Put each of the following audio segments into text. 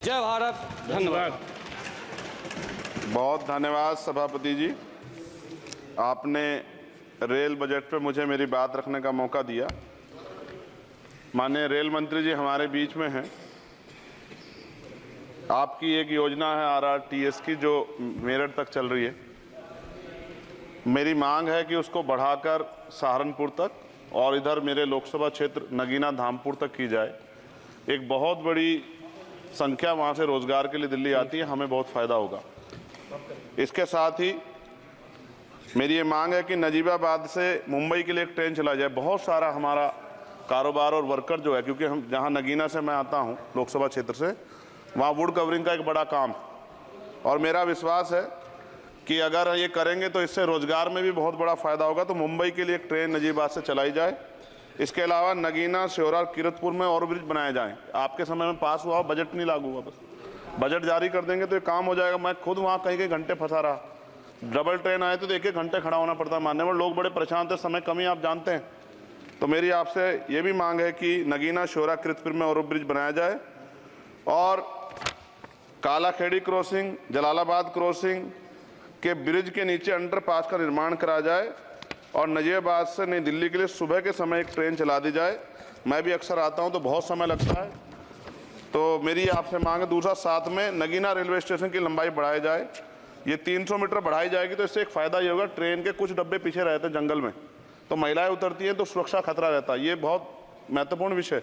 जय भारत। धन्यवाद। बहुत धन्यवाद सभापति जी, आपने रेल बजट पे मुझे मेरी बात रखने का मौका दिया। माननीय रेल मंत्री जी हमारे बीच में हैं। आपकी एक योजना है RRTS की जो मेरठ तक चल रही है। मेरी मांग है कि उसको बढ़ाकर सहारनपुर तक और इधर मेरे लोकसभा क्षेत्र नगीना धामपुर तक की जाए। एक बहुत बड़ी संख्या वहाँ से रोजगार के लिए दिल्ली आती है, हमें बहुत फ़ायदा होगा। इसके साथ ही मेरी ये मांग है कि नजीबाबाद से मुंबई के लिए एक ट्रेन चला जाए। बहुत सारा हमारा कारोबार और वर्कर जो है, क्योंकि हम जहाँ नगीना से मैं आता हूँ लोकसभा क्षेत्र से, वहाँ वुड कवरिंग का एक बड़ा काम, और मेरा विश्वास है कि अगर ये करेंगे तो इससे रोजगार में भी बहुत बड़ा फ़ायदा होगा। तो मुंबई के लिए एक ट्रेन नजीबाबाद से चलाई जाए। इसके अलावा नगीना, श्योरा, किरतपुर में और ब्रिज बनाए जाएं। आपके समय में पास हुआ, बजट नहीं लागू हुआ, बस बजट जारी कर देंगे तो ये काम हो जाएगा। मैं खुद वहाँ कई घंटे फंसा रहा। डबल ट्रेन आए तो 1-1 घंटे खड़ा होना पड़ता। मानने में लोग बड़े परेशान थे, समय कमी आप जानते हैं। तो मेरी आपसे ये भी मांग है कि नगीना, श्योरा, किरतपुर में और ब्रिज बनाया जाए और कालाखेड़ी क्रॉसिंग, जलालाबाद क्रॉसिंग के ब्रिज के नीचे अंडरपास का निर्माण करा जाए और नजीबाबाद से नई दिल्ली के लिए सुबह के समय एक ट्रेन चला दी जाए। मैं भी अक्सर आता हूं तो बहुत समय लगता है, तो मेरी आपसे मांग है। दूसरा, साथ में नगीना रेलवे स्टेशन की लंबाई बढ़ाई जाए। ये 300 मीटर बढ़ाई जाएगी तो इससे एक फ़ायदा ये होगा, ट्रेन के कुछ डब्बे पीछे रहते हैं जंगल में, तो महिलाएं उतरती हैं तो सुरक्षा खतरा रहता है। ये बहुत महत्वपूर्ण विषय।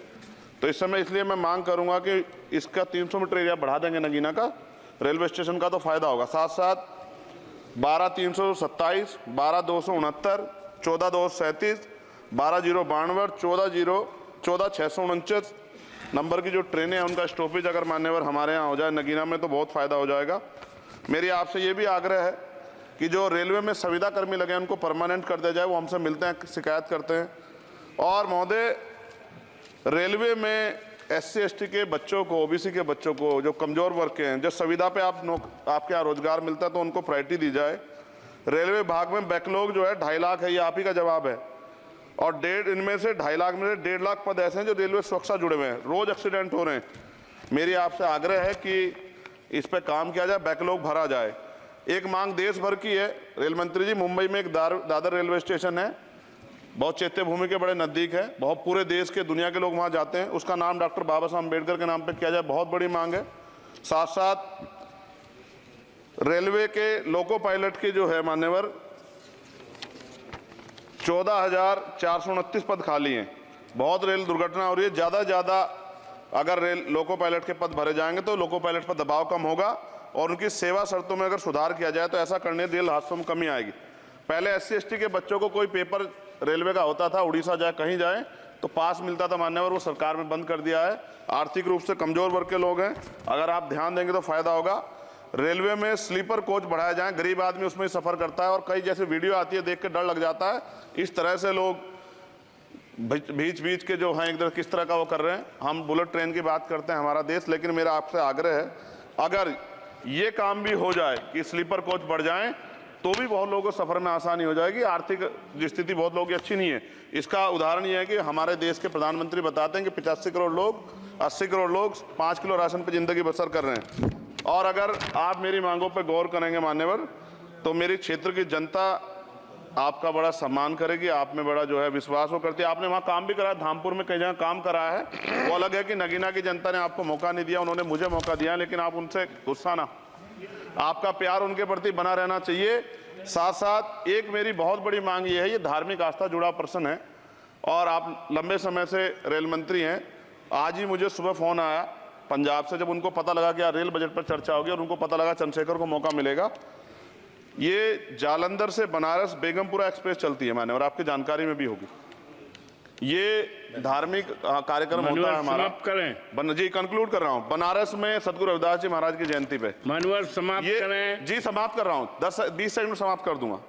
तो इस समय इसलिए मैं मांग करूँगा कि इसका 300 मीटर एरिया बढ़ा देंगे नगीना का रेलवे स्टेशन का, तो फ़ायदा होगा। साथ साथ 12-327, 12-269, 14-237, 12-092, 14-649 नंबर की जो ट्रेनें हैं उनका स्टॉपेज अगर मान्यवर हमारे यहाँ हो जाए नगीना में तो बहुत फ़ायदा हो जाएगा। मेरी आपसे ये भी आग्रह है कि जो रेलवे में संविदा कर्मी लगे हैं उनको परमानेंट कर दिया जाए। वो हमसे मिलते हैं, शिकायत करते हैं। और महोदय, रेलवे में SC/ST के बच्चों को, OBC के बच्चों को, जो कमज़ोर वर्ग के हैं, जो संविदा पे आपके यहाँ रोजगार मिलता है तो उनको प्रायोरिटी दी जाए। रेलवे विभाग में बैकलॉग जो है 2.5 लाख है, ये आप ही का जवाब है। और इनमें से 2.5 लाख में से 1.5 लाख पद ऐसे हैं जो रेलवे सुरक्षा जुड़े हुए हैं। रोज एक्सीडेंट हो रहे हैं। मेरी आपसे आग्रह है कि इस पर काम किया जाए, बैकलॉग भरा जाए। एक मांग देश भर की है रेल मंत्री जी, मुंबई में एक दादर रेलवे स्टेशन है, बहुत चैत्य भूमि के बड़े नज़दीक है, बहुत पूरे देश के, दुनिया के लोग वहाँ जाते हैं। उसका नाम डॉक्टर बाबा साहब अम्बेडकर के नाम पे किया जाए, बहुत बड़ी मांग है। साथ साथ रेलवे के लोको पायलट के जो है मान्यवर 14,429 पद खाली हैं। बहुत रेल दुर्घटना हो रही है। ज़्यादा से ज़्यादा अगर रेल लोको पायलट के पद भरे जाएंगे तो लोको पायलट पर दबाव कम होगा और उनकी सेवा शर्तों में अगर सुधार किया जाए तो ऐसा करने रेल हादसों में कमी आएगी। पहले SC/ST के बच्चों को कोई पेपर रेलवे का होता था, उड़ीसा जाए कहीं जाए तो पास मिलता था मान्यवर, वो सरकार में बंद कर दिया है। आर्थिक रूप से कमजोर वर्ग के लोग हैं, अगर आप ध्यान देंगे तो फायदा होगा। रेलवे में स्लीपर कोच बढ़ाया जाए, गरीब आदमी उसमें सफर करता है और कई जैसे वीडियो आती है देख के डर लग जाता है। इस तरह से लोग बीच के जो हैं इधर किस तरह का वो कर रहे हैं। हम बुलेट ट्रेन की बात करते हैं हमारा देश, लेकिन मेरा आपसे आग्रह है अगर ये काम भी हो जाए कि स्लीपर कोच बढ़ जाएं तो भी बहुत लोगों को सफर में आसानी हो जाएगी। आर्थिक स्थिति बहुत लोगों की अच्छी नहीं है। इसका उदाहरण ये है कि हमारे देश के प्रधानमंत्री बताते हैं कि 85 करोड़ लोग, 80 करोड़ लोग 5 किलो राशन पर जिंदगी बसर कर रहे हैं। और अगर आप मेरी मांगों पर गौर करेंगे मान्यवर तो मेरी क्षेत्र की जनता आपका बड़ा सम्मान करेगी, आप में बड़ा जो है विश्वास वो करती है। आपने वहाँ काम भी करा, धामपुर में कई जगह काम करा है, वो अलग है कि नगीना की जनता ने आपको मौका नहीं दिया, उन्होंने मुझे मौका दिया, लेकिन आप उनसे गुस्सा ना, आपका प्यार उनके प्रति बना रहना चाहिए। साथ साथ एक मेरी बहुत बड़ी मांग ये है, ये धार्मिक आस्था जुड़ा प्रश्न है और आप लंबे समय से रेल मंत्री हैं। आज ही मुझे सुबह फ़ोन आया पंजाब से, जब उनको पता लगा कि यार रेल बजट पर चर्चा होगी और उनको पता लगा चंद्रशेखर को मौका मिलेगा। ये जालंधर से बनारस बेगमपुरा एक्सप्रेस चलती है माने, और आपकी जानकारी में भी होगी। ये धार्मिक कार्यक्रम होता है हमारा। समाप्त करें जी, कंक्लूड कर रहा हूँ। बनारस में सदगुरु रविदास जी महाराज की जयंती पे मानवर समाप्त करें। जी समाप्त कर रहा हूँ, 10-20 सेकंड में समाप्त कर दूंगा।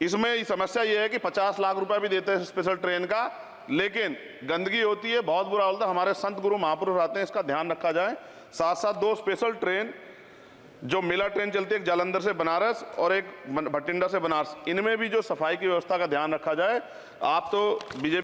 इसमें समस्या ये है कि 50 लाख रुपए भी देते हैं स्पेशल ट्रेन का, लेकिन गंदगी होती है, बहुत बुरा होता है। हमारे संत गुरु महापुरुष आते हैं, इसका ध्यान रखा जाए। साथ साथ 2 स्पेशल ट्रेन जो मेला ट्रेन चलती है, एक जालंधर से बनारस और एक भटिंडा से बनारस, इनमें भी जो सफाई की व्यवस्था का ध्यान रखा जाए। आप तो बीजेपी